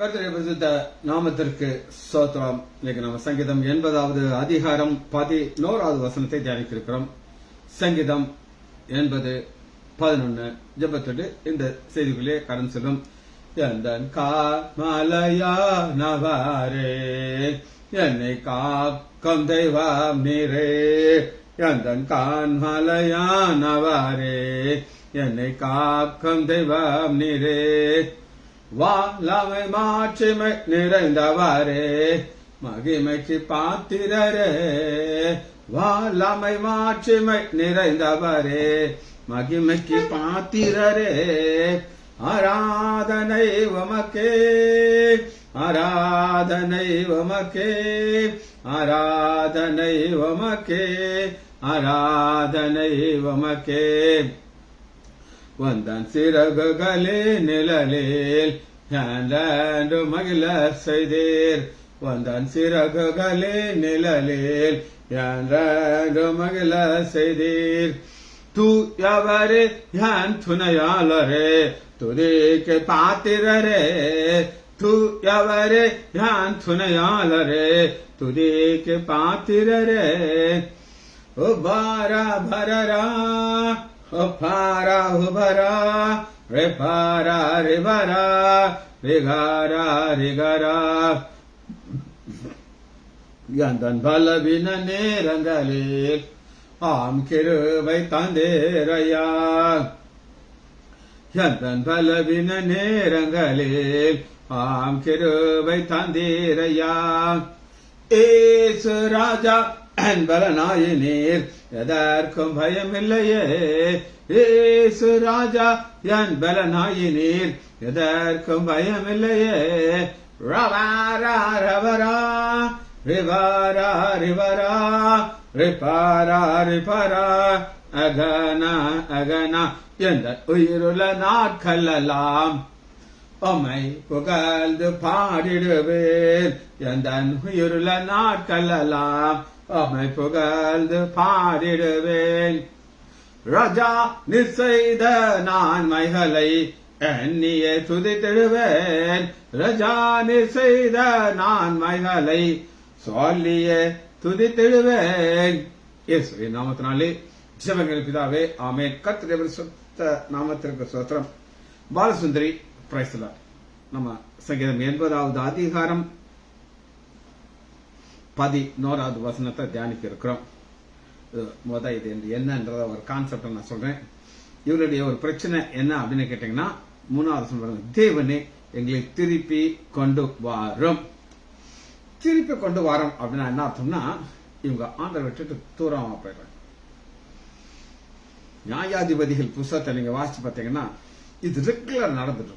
கர்த்தருடைய பரிசுத்த நாமத்திற்கு ஸ்தோத்திரம். இன்னைக்கு நம்ம சங்கீதம் 80வது அதிகாரம் 11வது வசனத்தை தியானிக்கிறோம். சங்கீதம் 80:11 ஜெபத்தோடு இந்த செய்திக்குள்ளே கடந்து செல்லும். எந்தன் காமலையானவரே, என்னை காக்கும் தெய்வம் நீரே. எந்தன் கான்மலையானவரே, என்னை காக்கும் தெய்வம் நீரே. வாழமை மாட்சிமை நிறைந்தவரே, மகிமைக்கு பாத்திரரே. வாழமை மாட்சிமை நிறைந்தவரே, மகிமைக்கு பாத்திரரே. ஆராதனை உமக்கே, ஆராதனை உமக்கே, ஆராதனை உமக்கே, ஆராதனை உமக்கே. வந்தன் சிறகுகளே நிழலில் யாண்டு மகிழ செய்தீர். வந்தன் சிறகுகளே நிழலில் யாண்டு மகிழ செய்தீர். தூயவரே யான் துணையாளரே, துதிக்கு பாத்திரரே. தூயவரே யான் துணையாளரே, துதிக்கு பாத்திரரே. உபாரா பரரா, Opara hubara, repara rivara, rigara rigara. Yandan balavina nerangalil, kirubai tanderaya. Yandan balavina nerangalil, kirubai tanderaya. Esu raja என்பலனாயினீர், எதற்கும் பயமில்லையே. ஏசு ராஜா என்பலனாயினீர், எதற்கும் பயமில்லையே. ரவாரா ரவரா, ரிவாரா ரிவரா, ரிபாரா ரிபரா. அகனா அகனா எந்த உயிருள்ள நாட்களெல்லாம் உம்மை புகழ்ந்து பாடிடுவேன். எந்த உயிருள்ள நாட்களெல்லாம் உம்மை புகழ்ந்து பாடிடுவேன். ராஜா நீர் செய்த நன்மைகளை எண்ணியே துதித்திடுவேன். ராஜா நீர் செய்த நன்மைகளை சொல்லியே துதித்திடுவேன். இயேசுவின் நாமத்தினாலே ஜெபங்கள் பிதாவே, ஆமென். கர்த்தருடைய பரிசுத்த நாமத்திற்கு ஸ்தோத்திரம். Balasundari praise the Lord. நம்ம சங்கீதம் 80வது அதிகாரம் 11வது வசனத்தை தியானிக்க இருக்கிறோம். இது என்னன்றத ஒரு கான்செப்ட் நான் சொல்றேன். இவருடைய ஒரு பிரச்சனை என்ன அப்படின்னு கேட்டீங்கன்னா, 3வது சொல்றாங்க, தேவனே எங்களை திருப்பி கொண்டு வாரும். திருப்பி கொண்டு வாரம் அப்படின்னா என்ன அர்த்தம்னா, இவங்க ஆண்டரை விட்டுட்டு தூரமா போயிடுறாங்க. நியாயாதிபதிகள் புஸ்தகத்தை நீங்க வாசிச்சு பார்த்தீங்கன்னா இது ரெகுலர் நடந்துட்டு.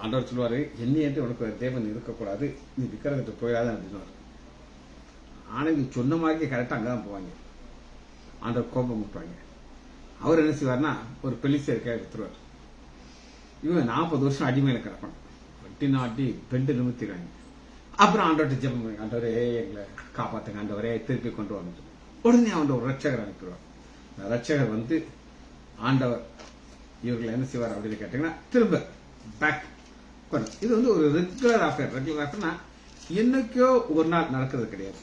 ஆண்டவர் சொல்லுவாரு, என்னையன்று உனக்கு தேவன் இருக்கக்கூடாது, நீ விக்கிரகத்தை போயிடாது அப்படின்னு. ஆனந்தி சொன்ன மாதிரி கரெக்டா அங்கதான் போவாங்க. ஆண்டவர் கோபம் விட்டுவாங்க. அவர் என்ன செய்வார்னா, ஒரு பெலிசியர் எடுத்துருவார். இவங்க 40 வருஷம் அடிமையில கிடப்பாங்க. வட்டி நாட்டி பெண்டு நிமித்திடுவாங்க. அப்புறம் ஆண்டவர்கிட்ட ஜெபம் பண்ணுவாங்க, ஆண்டவரே எங்களை காப்பாத்துங்க, ஆண்டவரே திருப்பி கொண்டு வந்து. உடனே ஆண்டவர் ஒரு ரட்சகர் அனுப்பிடுவார். ரட்சகர் வந்து ஆண்டவர் இவர்களை என்ன செய்வார் அப்படின்னு கேட்டீங்கன்னா, திரும்ப பேக். இது வந்து ஒரு ரெகுலர் அஃபேர். ரெகுலர் அஃபேர்னா என்னைக்கோ ஒரு நாள் நடக்கிறது கிடையாது.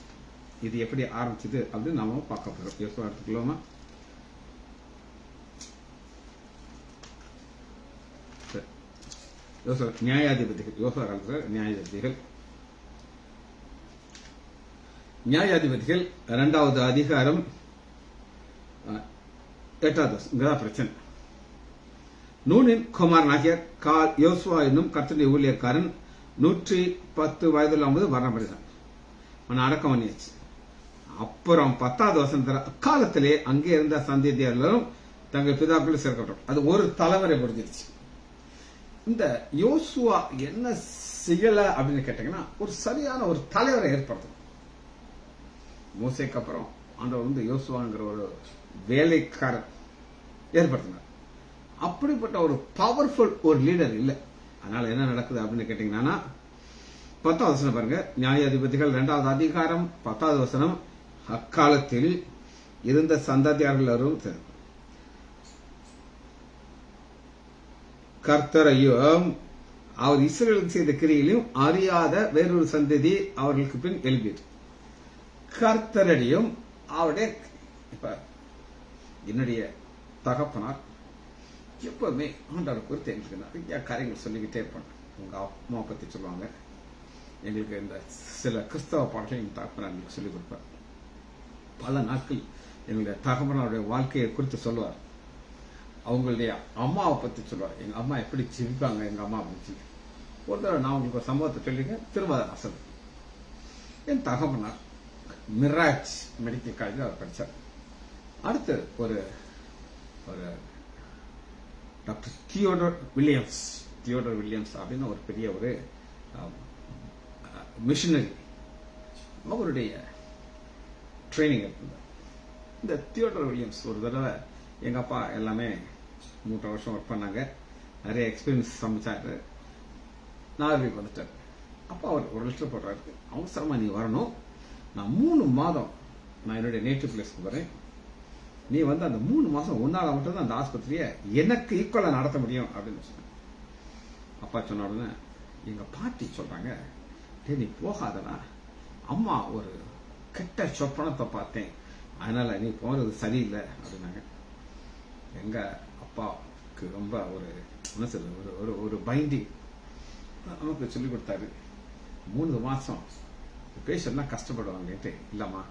இது எப்படி ஆரம்பிச்சது அப்படின்னு நாம பார்க்க போறோம். யோசுவா எடுத்துக்கலாமா? நியாயாதிபதிகள், யோசுவா காலத்தில் நியாயாதிபதிகள். நியாயாதிபதிகள் 2வது அதிகாரம் 8வது இங்கதான் பிரச்சனை. நூனின் குமாரனாகிய யோசுவா என்னும் கர்த்தருடைய ஊழியக்காரன் 110 வயதுள்ள மரணப்படுகிறான். அவன் அடக்கம் பண்ணியாச்சு. அப்புறம் 10வது வசனத்துல, அக்காலத்திலே அங்கே இருந்த சந்ததியர்களும் தங்கள் பிதாக்கள் சேர்க்கப்பட்டோம். அது ஒரு தலைவரை முடிஞ்சிருச்சு. இந்த யோசுவா என்ன செய்யல அப்படின்னு கேட்டீங்கன்னா, ஒரு சரியான ஒரு தலைவரை ஏற்படுத்தணும். மோசேக்கு அப்புறம் ஆண்டவர் வந்து யோசுவாங்கிற ஒரு வேலைக்காரர் ஏற்படுத்தினார். அப்படிப்பட்ட ஒரு பவர்ஃபுல் ஒரு லீடர் இல்லை. அதனால என்ன நடக்குது அப்படின்னு கேட்டீங்கன்னா, 10வது வசனம் பாருங்க. நியாயாதிபதிகள் 2வது அதிகாரம் 10வது வசனம். அக்காலத்தில் இருந்த சந்ததியார்களும் கர்த்தரையும் அவர் இஸ்ரவேலுக்கு செய்த கிரியையிலும் அறியாத வேறொரு சந்ததி அவர்களுக்கு பின் எழுப்பியது. கர்த்தரடியும் அவருடைய இப்ப என்னுடைய தகப்பனார் எப்பவுமே ஆண்டவரை குறித்து எங்களுக்கு நிறைய காரியங்கள் சொல்லிக்கிட்டே இருப்பாங்க. உங்க அம்மா பத்தி சொல்லுவாங்க, எங்களுக்கு இந்த சில கிறிஸ்தவ பாடல்கள் எங்க தகப்பனார் எங்களுக்கு சொல்லிக் கொடுப்பார். பல நாட்கள் எங்களுடைய தகப்பனாருடைய வாழ்க்கையை குறித்து சொல்லுவார். அவங்களுடைய அம்மாவை பத்தி சொல்லுவார். எங்க அம்மா எப்படி ஜெபிப்பாங்க, எங்க அம்மா பத்தி ஒரு தடவை நான் உங்களுக்கு ஒரு சம்பவத்தை சொல்லிருக்கேன். திரும்ப அசல் என் தகப்பனார் மிராஜ் மெடிக்கல் காலேஜில் அவர் படித்தார். அடுத்து ஒரு ஒரு டாக்டர் தியோடர் வில்லியம்ஸ் அப்படின்னு ஒரு பெரிய ஒரு மிஷனரி, அவருடைய ட்ரைனிங் இருந்தார். இந்த தியோடர் வில்லியம்ஸ் ஒரு தடவை எங்க அப்பா எல்லாமே 3 வருஷம் ஒர்க் பண்ணாங்க, நிறைய எக்ஸ்பீரியன்ஸ் சமைச்சாரு. நார்வேக்கு வந்துட்டார். அப்போ அவர் ஒரு லெட்டர் போடுறாரு, அவசரமா நீ வரணும், நான் 3 மாதம் நான் என்னுடைய நேட்டிவ் பிளேஸ்க்கு வரேன், நீ வந்து அந்த 3 மாசம் ஒன்னால மட்டும் தான் அந்த ஆஸ்பத்திரியை எனக்கு ஈக்குவலா நடத்த முடியும் அப்படின்னு சொன்னாங்க. அப்பா சொன்ன உடனே எங்க பாட்டி சொல்றாங்க, நீ போகாதடா, அம்மா ஒரு கெட்ட சொப்பனத்தை பார்த்தேன், அதனால நீ போறது சரியில்லை அப்படின்னாங்க. எங்க அப்பாவுக்கு ரொம்ப ஒரு என்ன சொல்றது, ஒரு பைண்டிங் நமக்கு சொல்லி கொடுத்தாரு. 3 மாசம் பேஷண்ட்னா கஷ்டப்படுவாங்கன்ட்டு, இல்லம்மா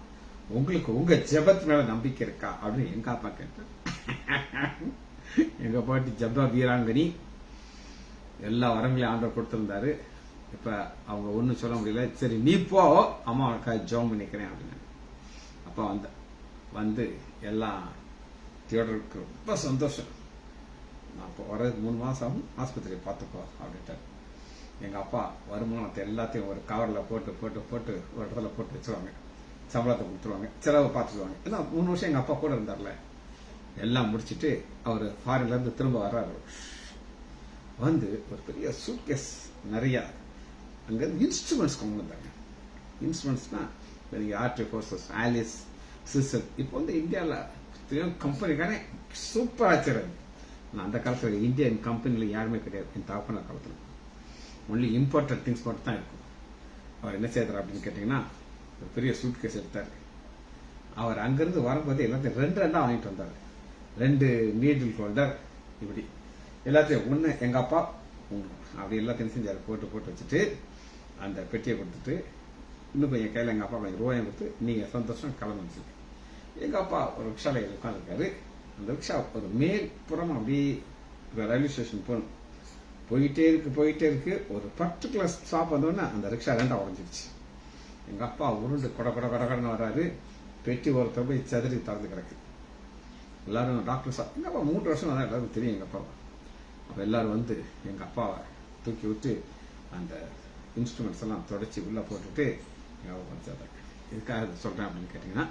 உங்களுக்கு உங்க ஜெபத்து மேல நம்பிக்கை இருக்கா அப்படின்னு எங்க அப்பா கேட்டார். எங்க பாட்டி ஜெப வீராங்கனி, எல்லா வரங்களையும் ஆண்டவர் கொடுத்திருந்தாரு. இப்ப அவங்க ஒண்ணும் சொல்ல முடியல, சரி நீ போ, அம்மா அவனுக்காக ஜெபம் பண்ணிக்கிறேன் அப்படின்னு. அப்பா வந்து எல்லாம் தியோடருக்கு ரொம்ப சந்தோஷம், நான் இப்போ வரதுக்கு 3 மாசம் ஆகும், ஆஸ்பத்திரியை பார்த்துக்கோ அப்படின்ட்டார். எங்க அப்பா வருமானத்தை எல்லாத்தையும் ஒரு கவர்ல போட்டு போட்டு போட்டு ஒரு இடத்துல போட்டு வச்சுருவாங்க, சம்பளத்தை கொடுத்துருவாங்க, செலவை பார்த்துக்குவாங்க. ஏன்னா 3 வருஷம் எங்க அப்பா கூட இருந்தார்ல. எல்லாம் முடிச்சுட்டு அவர் ஃபாரின்ல இருந்து திரும்ப வர்றாரு. வந்து ஒரு பெரிய சூட்கேஸ் நிறைய அங்க இன்ஸ்ட்ருமெண்ட்ஸ் கொண்டு வந்தாங்க. இன்ஸ்ட்ருமெண்ட்ஸ்னா ஆர்டி ஃபோர்ஸஸ், ஆலிஸ், சிசர். இப்போ வந்து இந்தியாவில் கம்பெனிக்கான சூப்பர் ஆச்சரியம். நான் அந்த காலத்துல இந்தியன் கம்பெனில யாருமே கிடையாது என் தாப்பன காலத்துல. ஒன்லி இம்போர்ட்டட் திங்ஸ் மட்டும் தான் இருக்கும். அவர் என்ன செய்தார் அப்படின்னு கேட்டீங்கன்னா, ஒரு பெரிய சூட் கேஸ் எடுத்தார். அவர் அங்கிருந்து வரும்போது எல்லாத்தையும் 2 வாங்கிட்டு வந்தார். 2 நீடில் ஹோல்டர், இப்படி எல்லாத்தையும் ஒண்ணு எங்க அப்பா அப்படி எல்லாத்தையும் செஞ்சாரு. போட்டு போட்டு வச்சுட்டு அந்த பெட்டியை கொடுத்துட்டு, இன்னும் கொஞ்சம் கையில எங்க அப்பா கொஞ்சம் ரூபாயும் கொடுத்து, நீங்க சந்தோஷம் கிளம்புச்சு. எங்க அப்பா ஒரு ரிக்ஷால உட்காந்துருக்காரு. அந்த ரிக்ஷா ஒரு மேல் புறம் அப்படி ரயில்வே ஸ்டேஷன் போகணும். போயிட்டே இருக்கு. ஒரு பர்டிகுலர் ஸ்டாப் வந்தோடனே அந்த ரிக்ஷா 2 உடஞ்சிருச்சு. எங்க அப்பா உருண்டு கொடன்னு வராரு. பெட்டி ஒருத்தர் போய் சதுரி திறந்து கிடக்கு. எல்லாரும் டாக்டர் எங்க அப்பா 3 வருஷம் தான் எல்லாருக்கும் தெரியும் எங்க அப்பாவை. அப்ப எல்லாரும் வந்து எங்க அப்பாவை தூக்கி விட்டு அந்த இன்ஸ்ட்ருமெண்ட்ஸ் எல்லாம் தொடச்சி உள்ள போட்டுட்டு எதுக்காக சொல்றேன் அப்படின்னு கேட்டீங்கன்னா,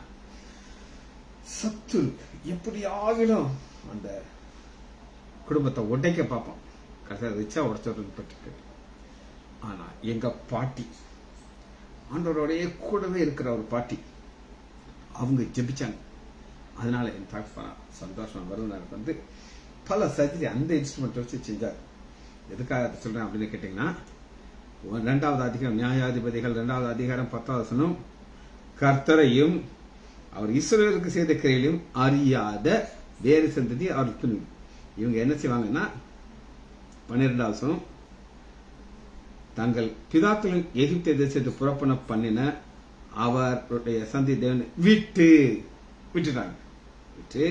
சத்து எப்படியாகிலும் அந்த குடும்பத்தை உடைக்க பார்ப்போம், ரிச்சா உடைச்சவர்கள். ஆனா எங்க பாட்டி, ஆண்டவரோடைய கூடவே இருக்கிற ஒரு பாட்டி, அவங்க ஜெபிச்சாங்க. அதனால என் தகப்பனா சந்தோஷம் வருவனாருக்கு வந்து பல சர்ஜரி அந்த இன்ஸ்ட்ருமெண்ட் வச்சு செஞ்சார். எதுக்காக சொல்றேன் அப்படின்னு கேட்டீங்கன்னா, 2வது அதிகாரம் நியாயாதிபதிகள் 2வது அதிகாரம் 10வது வசனம், கர்த்தரையும் அவர் இஸ்ரவேலுக்கு செய்த கிரியையிலும் அறியாத வேறு சந்ததி அவருக்கு. இவங்க என்ன செய்வாங்கன்னா, 12வது வசனம், தங்கள் பிதாக்களின் எகிப்திய தேசத்தை புறப்பண பண்ணின அவருடைய சந்தி தேவனை விட்டுட்டாங்க. விட்டு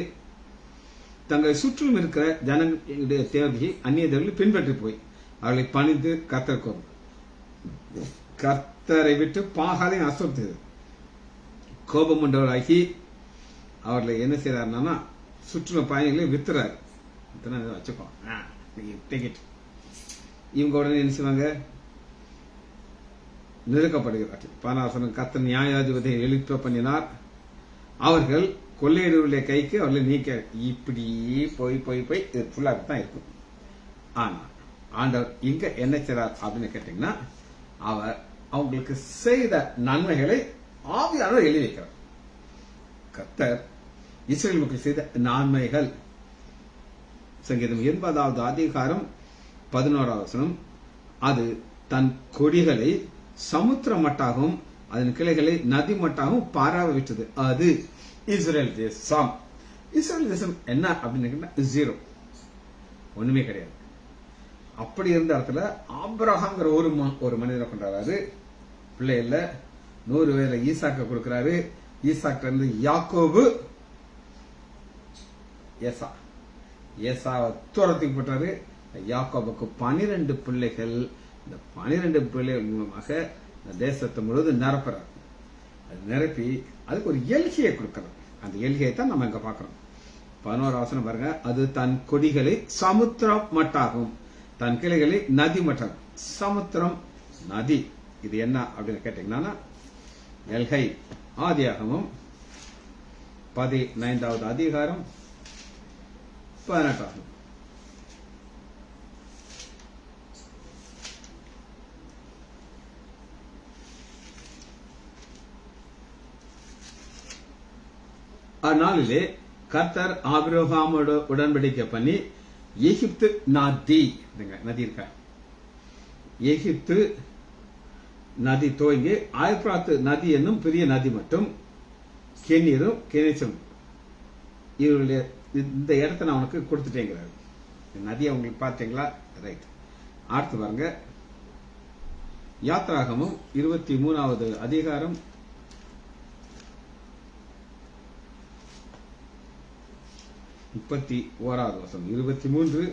தங்களை சுற்றும் இருக்கிற ஜனங்களுடைய தேவையை அந்நிய தேவர்களை பின்பற்றி போய் அவர்களை பணிந்து கர்த்தரை விட்டு பாகாலையும் அசுத்தது கோபம் கொண்டவராகி அவர்களை என்ன செய்யறாருன்னா சுற்றுலா பயணிகளை வித்துறாரு. வச்சுக்கோ டிக்கெட். இவங்க உடனே என்ன செய்வாங்க, நெருக்கப்படுகிறார்கள். 16 கர்த்தர் நியாயாதிபதியை எழுப்ப பண்ணினார், அவர்கள் கொள்ளையிடுவர்களுடைய கைக்கு அவர்களை நீக்க. இப்படி போய் போய் போய் இது ஃபுல்லாக தான் இருக்கும். ஆனா ஆண்டவர் இங்க என்ன செய்றார் அப்படின்னு கேட்டீங்கன்னா, அவர் அவங்களுக்கு செய்த நன்மைகளை ஆவியானவர் எழுதி வைக்கிறார். கர்த்தர் இஸ்ரவேல் மக்கள் செய்த நன்மைகள். சங்கீதம் 80வது அதிகாரம் 11வது வசனம், அது தன் கொடிகளை சமுத்திர மட்டாகவும் அதன் கிளைகளை நதி மட்டாகவும் பரவ விட்டது. அது இஸ்ரேல் தேசம். இஸ்ரேல் தேசம் என்ன அப்படின்னு ஜீரோ, ஒண்ணுமே கிடையாது. அப்படி இருந்த இடத்துல ஆபிரகாம்ங்கிற ஒரு மனிதரை கொண்டாடுறாரு. பிள்ளை இல்ல, 100 வயதுல ஈசாக்க கொடுக்கிறாரு. ஈசாக்க இருந்து யாக்கோபு ஏசாவை தூரத்துக்கு போட்டாரு. யாக்கோபுக்கு 12 பிள்ளைகள். இந்த 12 பிள்ளைகள் மூலமாக இந்த தேசத்தை முழுவதும் நிரப்புறாரு. அது நிரப்பி அதுக்கு ஒரு எல்கையை கொடுக்கிறார். அந்த எல்கையை தான் நம்ம இங்க பாக்குறோம். 11 வசனம் பாருங்க. அது தன் கொடிகளை சமுத்திரம் மட்டாகும், தன் கிளைகளை நதி மட்டாகும். சமுத்திரம், நதி, இது என்ன அப்படின்னு கேட்டீங்கன்னா எல்கை. ஆதியாகமம் 15வது அதிகாரம் 18. அந்நாளிலே கர்த்தர் ஆபிரகாமோடு உடன்படிக்கை பண்ணி எகிப்து நதி இருக்கா, எகிப்து நதி துவங்கி ஆயப்ராத்து நதி என்னும் பெரிய நதி மட்டும் கென்னீரும் கெனேசும் இவருடைய இந்த இடத்தை நான் உனக்கு கொடுத்துட்டேங்கிறாரு. நதியை உங்களுக்கு பார்த்தீங்களா? ரைட். அடுத்து பாருங்க, யாத்ராகமும் 23வது அதிகாரம் 31வது வசனம். 23,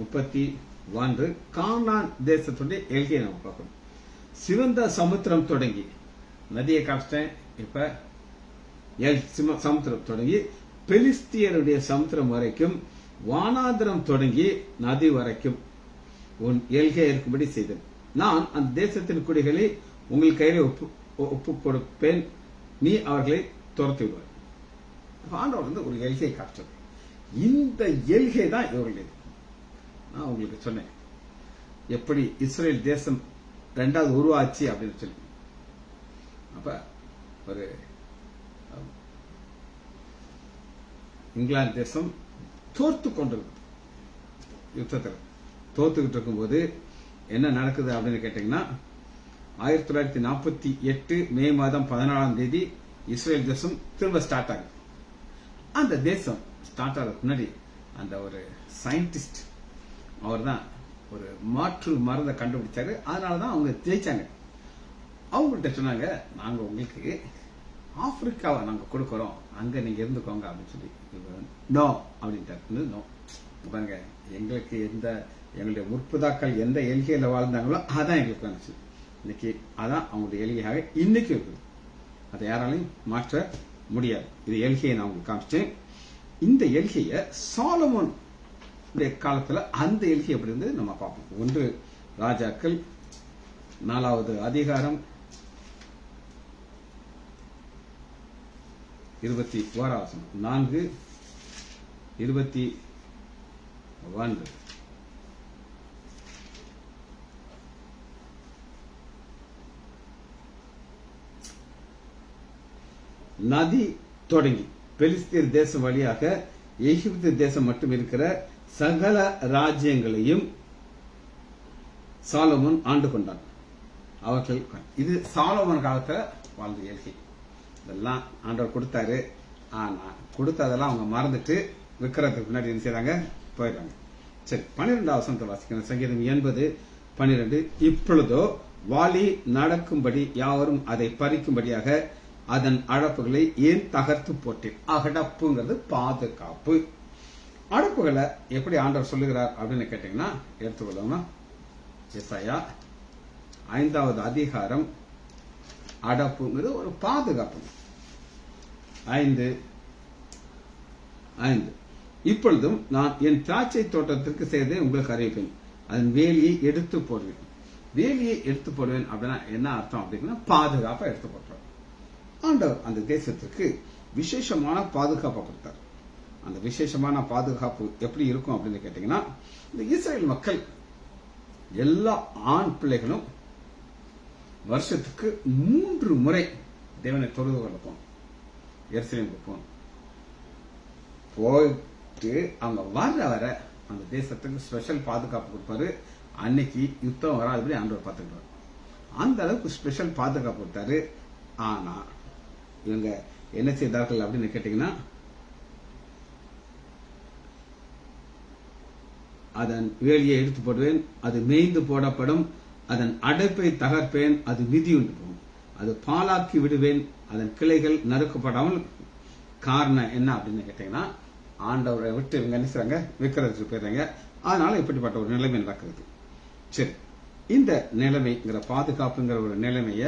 31. கானான் தேசத்துடைய எல்கையை நம்ம பார்க்கணும். சிவந்த சமுத்திரம் தொடங்கி, நதியை காமிச்சிட்டேன். இப்ப சமுத்திரம் தொடங்கி பெலிஸ்தியருடைய சமுத்திரம் வரைக்கும், வானாந்திரம் தொடங்கி நதி வரைக்கும் உன் எல்கை இருக்கும்படி செய்தேன். நான் அந்த தேசத்தின் குடிகளை உங்கள் கையில ஒப்பு கொடுப்பேன், நீ அவர்களை துரத்தி விடுவார். ஆண்டவர் வந்து ஒரு எல்கை காட்டுறது. இந்த எல்கை தான் இவர்களுடையது. நான் உங்களுக்கு சொன்னேன் எப்படி இஸ்ரேல் தேசம் 2வது உருவாச்சு அப்படின்னு சொல்லி. அப்ப ஒரு இங்கிலாந்து தேசம் தோர்த்து கொண்டிருக்கு, யுத்தத்தில் தோத்துக்கிட்டு இருக்கும்போது என்ன நடக்குது அப்படின்னு கேட்டீங்கன்னா 1948 மே மாதம் 14ஆம் தேதி இஸ்ரேல் தேசம் திரும்ப ஸ்டார்ட் ஆகுது. அந்த தேசம் ஸ்டார்ட் ஆகிறதுக்கு முன்னாடி அந்த ஒரு சயின்டிஸ்ட், அவர் தான் ஒரு மாற்று மருந்தை கண்டுபிடிச்சாரு. அதனாலதான் அவங்க ஜெயிச்சாங்க. அவங்கள்ட்ட சொன்னாங்க, நாங்க உங்களுக்கு ஆப்பிரிக்காவை நாங்க கொடுக்கறோம், அங்க நீங்க இருந்துக்கோங்க அப்படின்னு சொல்லி. நோ அப்படின்ட்டு. நோ பாருங்க, எங்களுக்கு எங்களுடைய முற்புதாக்கள் எந்த எல்கையில வாழ்ந்தாங்களோ அதான் எங்களுக்கு வந்துச்சு. இன்னைக்கு அதான் அவங்களுடைய எல்கையாக இன்னைக்கு இருக்குது. அதை யாராலையும் மாற்ற முடியாது. இது எல்கையை நான் உங்களுக்கு காமிச்சேன். இந்த எல்கைய சாலமோன் காலத்துல அந்த எல்கை எப்படி இருந்து நம்ம பார்ப்போம். 1 ராஜாக்கள் 4வது அதிகாரம் 21 வசனம். 4:21. நதி தொடங்கி பெலிஸ்தீர் தேசம் வழியாக எகிப்து தேசம் மட்டும் இருக்கிற சகல ராஜ்யங்களையும் சாலமோன் ஆண்டு கொண்டான். அவர்கள் இது சாலமோன் காலத்துல வாழ்ந்த எல்கை. இதெல்லாம் ஆண்டவர் கொடுத்தாரு. ஆனா கொடுத்ததெல்லாம் அவங்க மறந்துட்டு விக்கிறதுக்கு முன்னாடி என்ன செய்றாங்க? போயிடுறாங்க. சரி, 12வது வசனத்தை வாசிக்கணும். சங்கீதம் 80:12. இப்பொழுதோ வாளி நடக்கும்படி யாவரும் அதை பறிக்கும்படியாக அதன் அடப்புகளை ஏன் தகர்த்து போட்டேன். அகடப்புங்கிறது பாதுகாப்பு. அடப்புகளை எப்படி ஆண்டவர் சொல்லுகிறார் அப்படின்னு கேட்டீங்கன்னா எடுத்துக்கொள்ளணும். எசாயா 5வது அதிகாரம். அடப்புங்கிறது ஒரு பாதுகாப்பு. 5:5. இப்பொழுதும் நான் என் திராட்சை தோட்டத்திற்கு செய்ததை உங்களுக்கு அறிவிப்பேன், அதன் வேலியை எடுத்து போடுவேன். வேலியை எடுத்து போடுவேன் அப்படின்னா என்ன அர்த்தம் அப்படின்னா பாதுகாப்பா எடுத்து போட்டுருவார். ஆண்டவர் அந்த தேசத்திற்கு விசேஷமான பாதுகாப்பை கொடுத்தார். அந்த விசேஷமான பாதுகாப்பு எப்படி இருக்கும் அப்படின்னு கேட்டீங்கன்னா, இந்த இஸ்ரேல் மக்கள் எல்லா ஆண் பிள்ளைகளும் வருஷத்துக்கு 3 முறை தேவனை தொழுது கொள்ள போகணும். எருசலேமுக்கு போகணும். போயிட்டு அவங்க வர அந்த தேசத்துக்கு ஸ்பெஷல் பாதுகாப்பு கொடுப்பாரு. அன்னைக்கு யுத்தம் வராதபடி ஆண்டவர் பார்த்துக்கிட்டார். அந்த அளவுக்கு ஸ்பெஷல் பாதுகாப்பு கொடுத்தாரு. ஆனா இவங்க என்ன செய்தார்கள் அப்படின்னு கேட்டீங்கன்னா, அதன் வேலியை எடுத்து போடுவேன், அது மேய்ந்து போடப்படும், அதன் அடைப்பை தகர்ப்பேன், அது மிதியுண்டு போகும், அது பாலாக்கி விடுவேன், அதன் கிளைகள் நறுக்கப்படாமல். காரணம் என்ன அப்படின்னு கேட்டீங்கன்னா, ஆண்டவரை விட்டு இவங்க என்ன செய்றாங்க, விற்கிறதுக்கு போயிடுறாங்க. அதனால இப்படிப்பட்ட ஒரு நிலைமை நடக்கிறது. சரி, இந்த நிலைமைங்கிற பாதுகாப்புங்கிற ஒரு நிலைமைய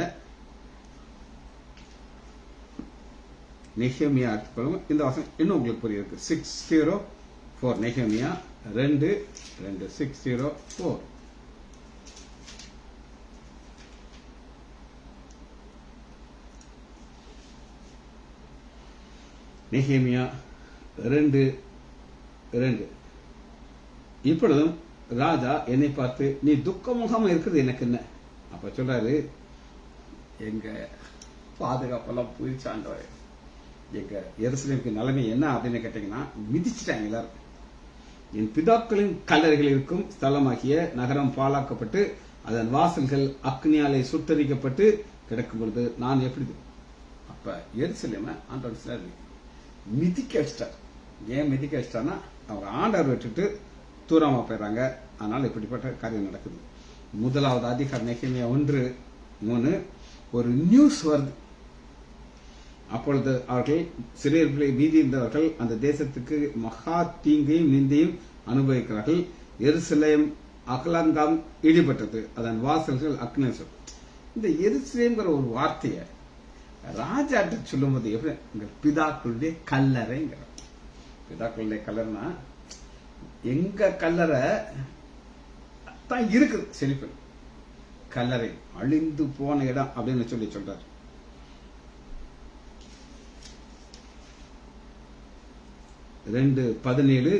நெகேமியா எடுத்துக்கொள்ளுங்க. இந்த வசனம் இன்னும் உங்களுக்கு புரியுது. 604 நெகேமியா 2:604. நெகேமியா 2:2. இப்பொழுதும் ராஜா என்னை பார்த்து, நீ துக்கமுகமா இருக்கிறது எனக்கு என்ன? அப்ப சொல்றாரு, எங்க பாதுகாப்பெல்லாம் போயிடுச்சாண்டவர், எங்க எருசலேமுக்கு நிலைமை என்ன அப்படின்னு கேட்டீங்கன்னா, மிதிச்சுட்டாங்க எல்லாரும். என் பிதாக்களின் கல்லறைகள் இருக்கும் ஸ்தலமாகிய நகரம் பாழாக்கப்பட்டு அதன் வாசல்கள் அக்னியாலை சுட்டரிக்கப்பட்டு கிடக்கும் பொழுது நான் எப்படி? அப்ப எருசலேம ஆண்டவர் மிதிக்க வச்சிட்டார். ஏன் மிதிக்க வச்சிட்டார்னா, அவங்க ஆண்டவர் விட்டுட்டு தூரமா போயிடுறாங்க. அதனால இப்படிப்பட்ட காரியம் நடக்குது. முதலாவது அதிகாரம் நெகேமியா 1:3 ஒரு நியூஸ் வருது. அப்பொழுது அவர்கள் சிறியர்களை மீதி இருந்தவர்கள் அந்த தேசத்துக்கு மகா தீங்கையும் நிந்தையும் அனுபவிக்கிறார்கள். எருசலேம் அகலங்கம் இடிபட்டது, அதன் வாசல்கள் அக்னேசம். இந்த எருசலேம்ங்கிற ஒரு வார்த்தையை ராஜாட்ட சொல்லும் போது எப்படி, பிதாக்களுடைய கல்லறைங்கிற, பிதாக்களுடைய கல்லறைனா எங்க கல்லறை தான் இருக்குது, செழிப்பு கல்லறை அழிந்து போன இடம் அப்படின்னு சொல்றாரு. ரெண்டு 17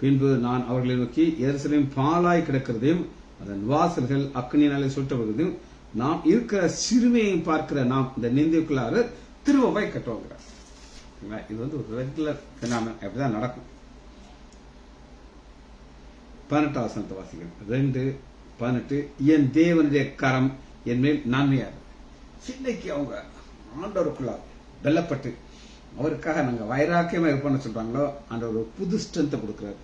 பின்பு நான் அவர்களை நோக்கி, எருசலேம் பாலாய் கிடக்கிறதையும் அதன் வாசல்கள் அக்னியினாலே சுட்டப்படுவதையும் நாம் இருக்கிற சிறுமையை பார்க்கிற நாம் இந்த நிந்தைக்குள்ளார திரும்பவாய் கட்டுவோங்கிறார். இது ஒரு ரெகுலர் பினாமினல், அப்படிதான் நடக்கும். 18 வசனத்தை வாசிக்கிறேன். 2:18 என் தேவனுடைய கரம் என் மேல் நன்மையாது. இன்னைக்கு அவங்க ஆண்டவருக்குள்ள வெல்லப்பட்டு அவருக்காக நாங்க வைராக்கியமா இருப்போம்னு சொல்றாங்களோ, ஆண்டவர் ஒரு புது ஸ்ட்ரென்த்தை கொடுக்கிறார்.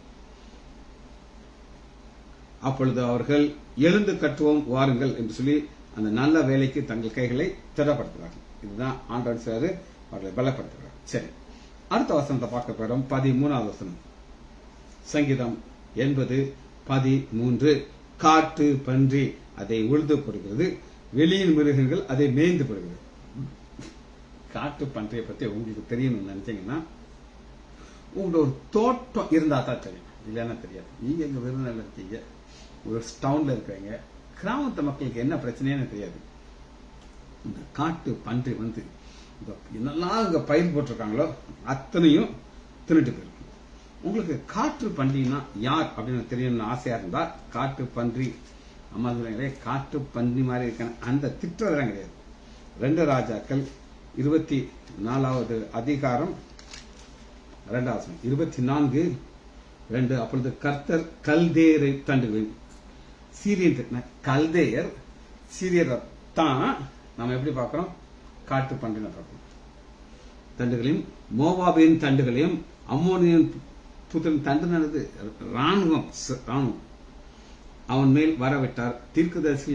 அப்பொழுது அவர்கள் எழுந்து கட்டுவோம் வாருங்கள் என்று சொல்லி அந்த நல்ல வேலைக்கு தங்கள் கைகளை திடப்படுத்துகிறார்கள். இதுதான் ஆண்டவர் சார் அவர்களை பலப்படுத்துகிறார். சரி, அடுத்த வசனத்தை பார்க்க போயிடும். 13வது வசனம், சங்கீதம் 80:13 காட்டு பன்றி அதை உழுது போடுகிறது, வெளியின் மிருகங்கள் அதை மேய்ந்து போடுகிறது. காட்டு பன்றியை பத்தி உங்களுக்கு தெரியணும்னு நினைச்சீங்கன்னா, உங்களோட ஒரு தோட்டம் இருந்தா தான் தெரியும், இல்லைன்னா தெரியாது. நீங்க எங்க விருதுநகர்ல இருக்கீங்க, ஒரு டவுன்ல இருக்கிறீங்க, கிராமத்து மக்களுக்கு என்ன பிரச்சனைன்னு தெரியாது. இந்த காட்டு பன்றி என்னெல்லாம் இங்க பயிர் போட்டிருக்காங்களோ அத்தனையும் தின்னுட்டு போயிருக்கு. உங்களுக்கு காட்டு பன்றினா யார் அப்படின்னு தெரியணும்னு ஆசையா இருந்தா, காட்டு பன்றி அம்மா சொல்லுங்களே, காட்டு பன்றி மாதிரி இருக்க அந்த திட்டதெல்லாம் கிடையாது. 2 ராஜாக்கள் 24வது அதிகாரம் 2வது 24:2 அப்பொழுது கர்த்தர் கல்தேயரை தண்டுகள், சீரியன் கல்தேயர் சீரியர் தான் நம்ம எப்படி பார்க்கிறோம், காட்டு பன்றின பார்க்கிறோம். தண்டுகளையும் மோவாபின் தண்டுகளையும் அம்மோனியன் புத்திரன் தண்டு நடந்து ராணுவம் அவன் மேல் வரவிட்டார். தீர்க்கதரிசி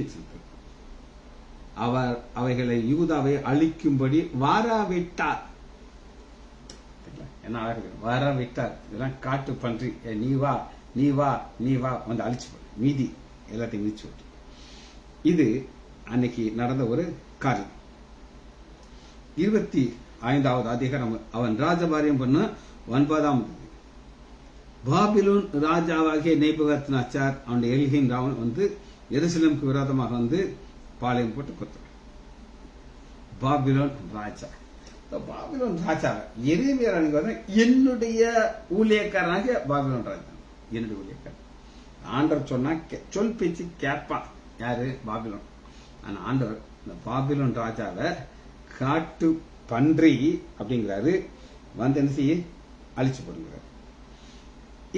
அவர் அவைகளை யூதாவை அழிக்கும்படி வரவிட்டார். என்ன வரவிட்டார். இதெல்லாம் காட்டு பன்றி, நீ வா நீ வா நீ வா வந்து அழிச்சு மீதி எல்லாத்தையும் மிதிச்சு விட்டு. இது அன்னைக்கு நடந்த ஒரு காரியம். 25வது அதிகாரம், அவன் ராஜபாரியம் பண்ண 9ஆம் பாபிலோன் ராஜாவாகிய நேபுகாத்நேச்சார் அவனுடைய எல்கின் ராவன் எருசலேமுக்கு விரோதமாக பாளையம் போட்டு கொத்தார். பாபிலோன் ராஜா, பாபிலோன் ராஜா எரேமியா என்னுடைய ஊழியக்காரனாக பாபிலோன் ராஜா, என்னுடைய ஊழியக்காரன். ஆண்டவர் சொன்னா சொல் பேச்சு கேட்பான். யாரு? பாபிலோன். ஆனா ஆண்டவர் இந்த பாபிலோன் ராஜாவை காட்டு பன்றி அப்படிங்கிறாரு, என்ன செய்ய அழிச்சு போடுங்கிறார்.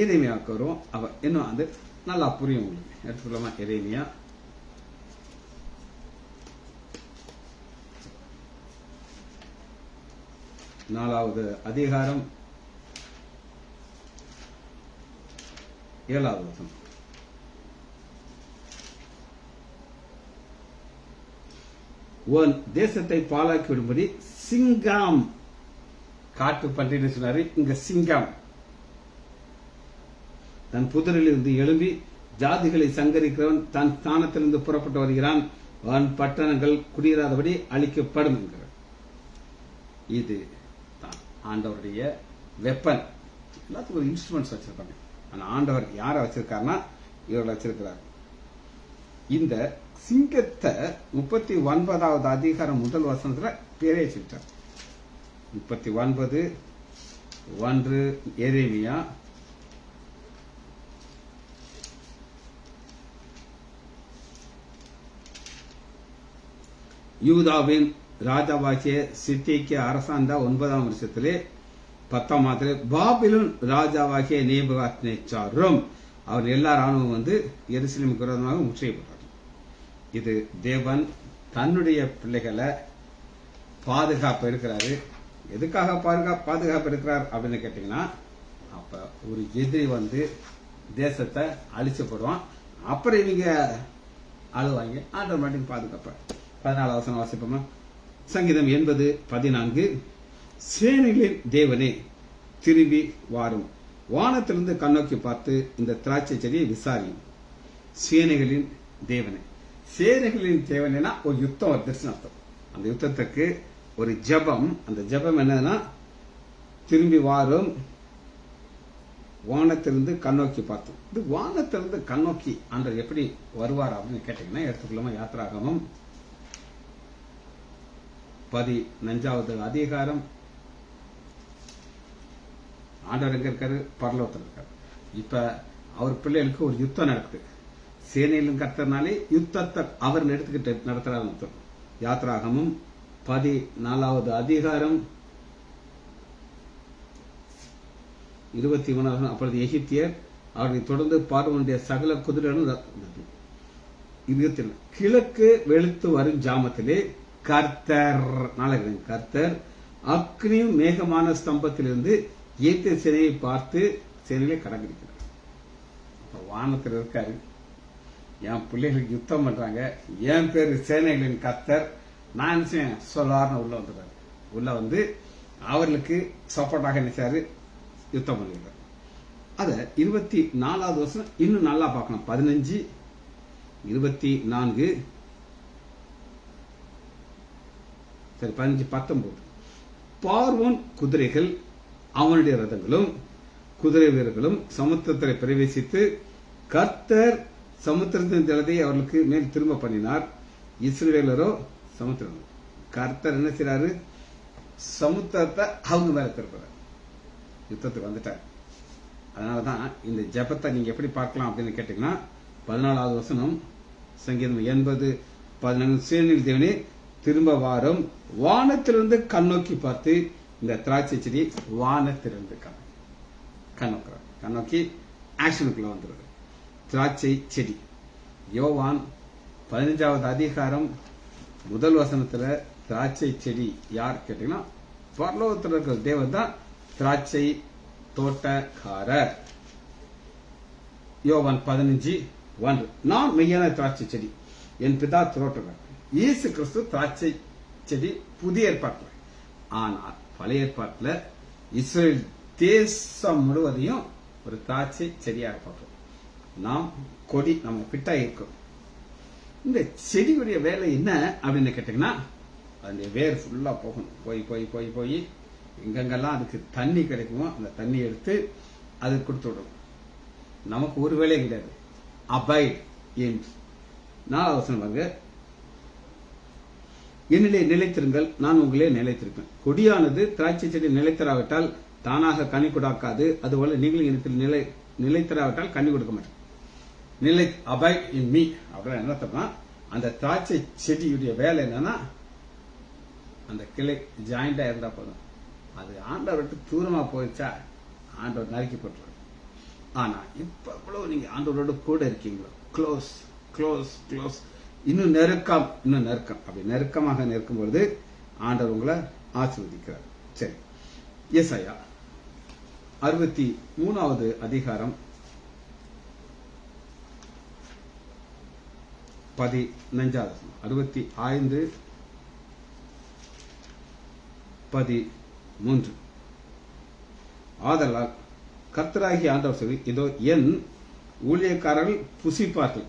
எரேமியாவுக்கு வரும். அவ இன்னும் நல்லா புரியும் உங்களுக்கு. எடுத்துக்கலாமா? எரேமியா 4வது அதிகாரம் 7வது வசனம். உன் தேசத்தை பாழாக்கி விடும்படி சிங்கம், காட்டு பன்றின்னு சொன்னாரு, இங்க சிங்கம் தன் புதரிலிருந்து எழும்பி ஜாதிகளை சங்கரிக்கிறவன் தன் ஸ்தானத்திலிருந்து புறப்பட்டு வருகிறான், அவன் பட்டணங்கள் குடியேறாதபடி அழிக்கப்படும் என்கிறார். இது தான் ஆண்டவருடைய வெப்பன். எல்லாத்துக்கும் ஒரு இன்ஸ்ட்ருமெண்ட்ஸ் வச்சிருப்பாங்க. ஆனா ஆண்டவர் யாரை வச்சிருக்காருன்னா இவர்களை வச்சிருக்கிறார். இந்த சிங்கத்தை 39வது அதிகாரம் முதல் வசனத்துல பேரே வச்சுட்டார். 39:1 எரேமியா. யூதாவின் ராஜாவாகிய சித்தேக்கியா அரசாண்ட 9ஆம் வருஷத்திலே 10ஆம் மாதத்திலே பாபிலோன் ராஜாவாகிய நேபுகாத்நேச்சாரும் அவர் எல்லா ராணுவம் வந்து எருசலேமுக்கு விரோதமாக முற்றுகையிட்டார். இது தேவன் தன்னுடைய பிள்ளைகளை பாதுகாப்பு இருக்கிறாரு. எதுக்காக பாதுகாப்பு இருக்கிறார் அப்படின்னு கேட்டீங்கன்னா, அப்ப ஒரு எதிரி வந்து தேசத்தை அழிச்சு போடுவான். அப்புறம் இவங்க அழுவாங்க, ஆட்டோமேட்டிக் பாதுகாப்பார். 14வது வசனம் வாசிப்போமா? சங்கீதம் 80:14 சேனைகளின் தேவனே திரும்பி வாரும், வானத்திலிருந்து கண்ணோக்கி பார்த்து இந்த திராட்சை செடியை விசாரியும். சேனைகளின் தேவனே, சேனைகளின் தேவனா ஒரு யுத்தம் வந்துருச்சுன்னு அர்த்தம். அந்த யுத்தத்துக்கு ஒரு ஜெபம். அந்த ஜெபம் என்னன்னா, திரும்பி வாரும், வானத்திலிருந்து கண்ணோக்கி பார்த்து. இது வானத்திலிருந்து கண்ணோக்கி ஆண்டவர் எப்படி வருவார் அப்படின்னு கேட்டீங்கன்னா, எடுத்துக்கொள்ளாம யாத்திராகமம் 15வது அதிகாரம். ஆண்டவர் எங்க இருக்காரு? பரலோகத்தில் இருக்காரு. இப்ப அவர் பிள்ளைகளுக்கு ஒரு யுத்தம் நடக்குது. சேனையிலும் கர்த்தர்னாலே யுத்தத்தை அவர் எடுத்துக்கிட்டு நடத்துறாரு. யாத்திராகமும் 14வது அதிகாரம் 23. அப்பொழுது எகிப்தியர் அவரை தொடர்ந்து பார்வனுடைய சகல குதிரைகளும் கிழக்கு வெளுத்து வரும் ஜாமத்திலே கர்த்தர் அக்னியும் மேகமான ஸ்தம்பத்திலிருந்து ஏத்த சேனையை பார்த்து சேனையிலே கடந்திருக்கிறார். வானத்தில் இருக்காரு. என் பிள்ளைகளுக்கு யுத்தம் பண்றாங்க, என் பேரு சேனைகளின் கர்த்தர், நான் சொல்லார்னு உள்ள வந்துடுறாரு. உள்ள வந்து அவர்களுக்கு சப்போர்ட்டாக நினைச்சாரு, யுத்தம் பண்ணிடுறாரு. அத 24வது வருஷம் இன்னும் நல்லா பார்க்கணும். 15:24 சரி 15:19 பார்வோன் குதிரைகள் அவனுடைய ரதங்களும் குதிரை வீரர்களும் சமுத்திரத்தை பிரவேசித்து கர்த்தர் சமுத்திரத்தின் ஜலத்தை அவர்களுக்கு மேல் திரும்ப பண்ணினார். இஸ்ரவேலரோ சமுத்திரம். கர்த்தர் என்ன செய்றாரு? சமுத்திரத்தை அவங்க மேல திருப்புறார். யுத்தத்துக்கு வந்துட்டார். அதனாலதான் இந்த ஜெபத்தை நீங்க எப்படி பார்க்கலாம் அப்படின்னு கேட்டீங்கன்னா, 14வது வசனம் சங்கீதம் 80:14 சேனைகளின் தேவனே திரும்ப வாரும், வானத்திலிருந்து கண்ணோக்கி பார்த்து இந்த திராட்சை செடி வானத்திலிருந்து கண்ணோக்கி ஆக்ஷனுக்குள்ள வந்துருது. திராட்சை செடி. யோவான் 15வது அதிகாரம் முதல் வசனத்துல திராட்சை செடி யார் கேட்டீங்கன்னா, பரலோகத்தில் இருக்கிற தேவன் தான் திராட்சை தோட்டக்காரர். யோவான் 15:1 நான் மெய்யான திராட்சை செடி, என் பிதா தோட்டக்காரர். இயேசு கிறிஸ்து திராட்சை செடி புதிய ஏற்பாட்டுல. ஆனால் பழைய ஏற்பாட்டுல இஸ்ரேல் தேசம் முழுவதையும் ஒரு திராட்சை செடியாக பார்க்கிறோம். நாம் கொடி, நம்ம பிட்டா இருக்கும். இந்த செடியுடைய வேலை என்ன அப்படின்னு கேட்டீங்கன்னா, அதனுடைய வேர் ஃபுல்லா போகணும். போய் போய் போய் போய் எங்கெங்கெல்லாம் அதுக்கு தண்ணி கிடைக்குமோ அந்த தண்ணி எடுத்து அது கொடுத்து விடும். நமக்கு ஒரு வேலையும் கிடையாது. அபைட் இன். 4வது வசனம் பாருங்க, என்னிலே நிலைத்திருங்கள், நான் உங்களே நிலைத்திருப்பேன். கொடியானது திராட்சை செடி நிலைத்தராவிட்டால் தானாக கனி கொடுக்காது, அதுபோல நீங்களும் எனக்கு நிலைத்தராவிட்டால் கனி கொடுக்க மாட்டேன். அபைட் இன் மீ அப்படின்னு என்ன அர்த்தம்னா, அந்த திராட்சை செடியுடைய வேலை என்னன்னா, அந்த கிளை ஜாயிண்டா இருந்தா போதும். அது ஆண்டவர் விட்டு தூரமா போயிடுச்சா ஆண்டவர் நறுக்கி போட்டுருவார். ஆனா இப்ப எவ்வளவு நீங்க ஆண்டவரோட கூட இருக்கீங்களோ, க்ளோஸ் க்ளோஸ் க்ளோஸ், இன்னும் நெருக்கம் அப்படி நெருக்கமாக நிற்கும் பொழுது ஆண்டவர் உங்களை ஆசீர்வதிக்கிறார். சரி, ஏசாயா 63வது அதிகாரம் 15 65:13. ஆதலால் கர்த்தராகிய ஆண்டவர் சொல்லி, இதோ என் ஊழியக்காரர்கள் புசிப்பார்கள்,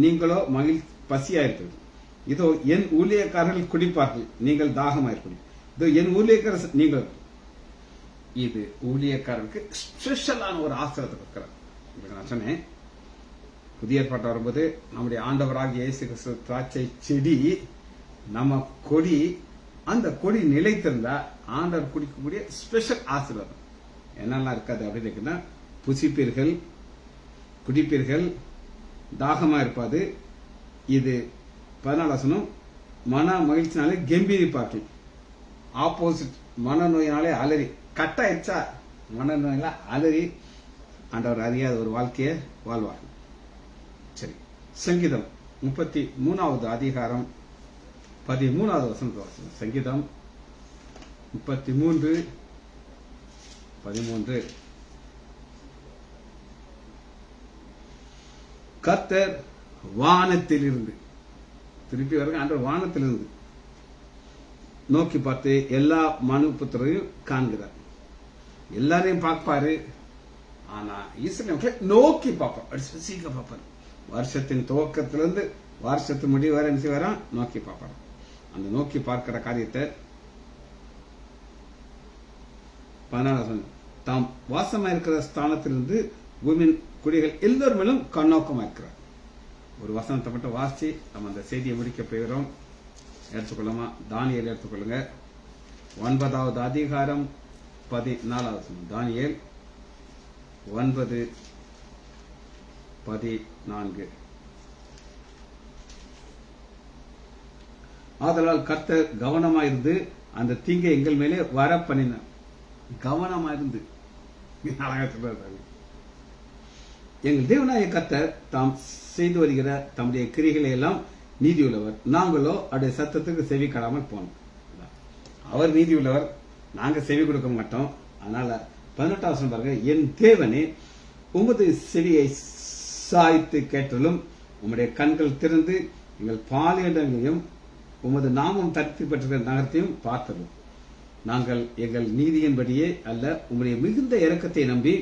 நீங்களோ பசியாயிருப்பீர்கள். இதோ என் ஊழியக்காரர்கள் குடிப்பார்கள், நீங்கள் தாகமாயிருப்பீர்கள். இதோ என் ஊழியக்காரர் நீங்கள். இது ஊழியக்காரருக்கு ஸ்பெஷலான ஒரு ஆசிரியத்தை கொடுக்கிறார். நான் சொன்னேன், புதிய ஏற்பாட்டு வரும்போது நம்முடைய ஆண்டவராகிய இயேசு கிறிஸ்து திராட்சை செடி, நம்ம கொடி, அந்த கொடி நிலைத்திருந்தா ஆண்டவர் குடிக்கக்கூடிய ஸ்பெஷல் ஆசீர்வாதம் என்னெல்லாம் இருக்காது அப்படின்னு புசிப்பீர்கள், குடிப்பீர்கள், தாகமா இருப்பாது. இது 14 மன மகிழ்ச்சினாலே கம்பீரிப்பார்கள். ஆப்போசிட் மனநோயினாலே அலறி, கட்டாயிடுச்சா மனநோயில அலறி ஆண்டவர் அறியாத ஒரு வாழ்க்கையை வாழ்வார்கள். சரி, சங்கீதம் 33வது அதிகாரம் 13வது வசனம். சங்கீதம் 33:13. கர்த்தர் வானத்திலிருந்து, திருப்பி வருங்க, ஆண்டவர் வானத்திலிருந்து நோக்கி பார்த்து எல்லா மனுபுத்திரையும் காண்கிறார். எல்லாரையும் பார்ப்பாரு, ஆனா இஸ்ரவேலை நோக்கி பார்ப்பார், சீக்கிரம் பார்ப்பார். வருஷத்தின் துவக்கத்திலிருந்து வருஷத்து முடிவு வரை என்ன செய்வாரா, நோக்கி பார்ப்பார். அந்த நோக்கி பார்க்கிற காரியத்தை 14 தாம் வாசமா இருக்கிற ஸ்தானத்திலிருந்து பூமியின் குடிகள் எல்லோர் மேலும் கண்ணோக்கமா இருக்கிறார். ஒரு வசனத்தை மட்டும் வாசிச்சு நம்ம அந்த செய்தியை முடிக்க போகிறோம். எடுத்துக்கொள்ளாமா? தானியேல் எடுத்துக்கொள்ளுங்க. 9வது அதிகாரம் 14. தானியேல் 9:14. ஆதலால் கர்த்தர் கவனமாயிருந்து அந்த தீங்கை எங்கள் மேலே வர பண்ணினார். கவனமாயிருந்து எங்கள் தேவனாய கர்த்தர் தாம் செய்து வருகிற தம்முடைய கிரிகளை எல்லாம் நீதி உள்ளவர், நாங்களோ அவருடைய சத்தத்துக்கு செவி கடாமல் போனோம். அவர் நீதி உள்ளவர், நாங்க செவி கொடுக்க மாட்டோம். அதனால 18வது பாருங்க, என் தேவனே உமது செவியை சாய்த்து கேட்டலும் உம்முடைய கண்கள் திறந்து எங்கள் பாலியங்களையும் உமது நாமம் தரித்து பெற்ற நகரத்தையும் பார்த்தலும் நாங்கள் எங்கள் நீதியின்படியே அல்ல உம்முடைய மிகுந்த இரக்கத்தை நம்பி.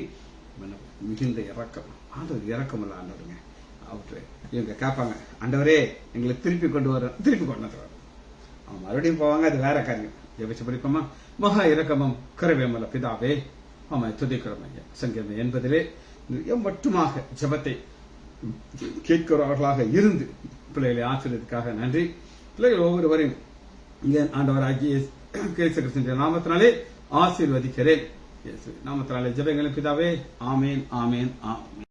மிகுந்த இரக்கம், ஆண்டவர் இரக்கம் இல்ல ஆண்டவருங்க. அவற்றை இவங்க கேட்பாங்க, ஆண்டவரே எங்களை திருப்பி கொண்டு வந்து அவன் மறுபடியும் போவாங்க, அது வேற காரியம். ஜெபிச்சு படிப்போமா? மகா இரக்கமும் கருவேமல பிதாவே ஆமா துதிக்கிறோம். சங்கீதம் 80 மட்டுமாக ஜெபத்தை கேட்கிறவர்களாக இருந்து பிள்ளைகளை ஆசிரியத்துக்காக நன்றி. பிள்ளைகள் ஒவ்வொருவரையும் ஆண்டவராகிய இயேசு கிறிஸ்துவின் நாமத்தினாலே ஆசீர்வதிக்கிறேன். நாமத்தினாலே ஜெபங்களை பிதாவே. ஆமேன் ஆமேன் ஆமேன்.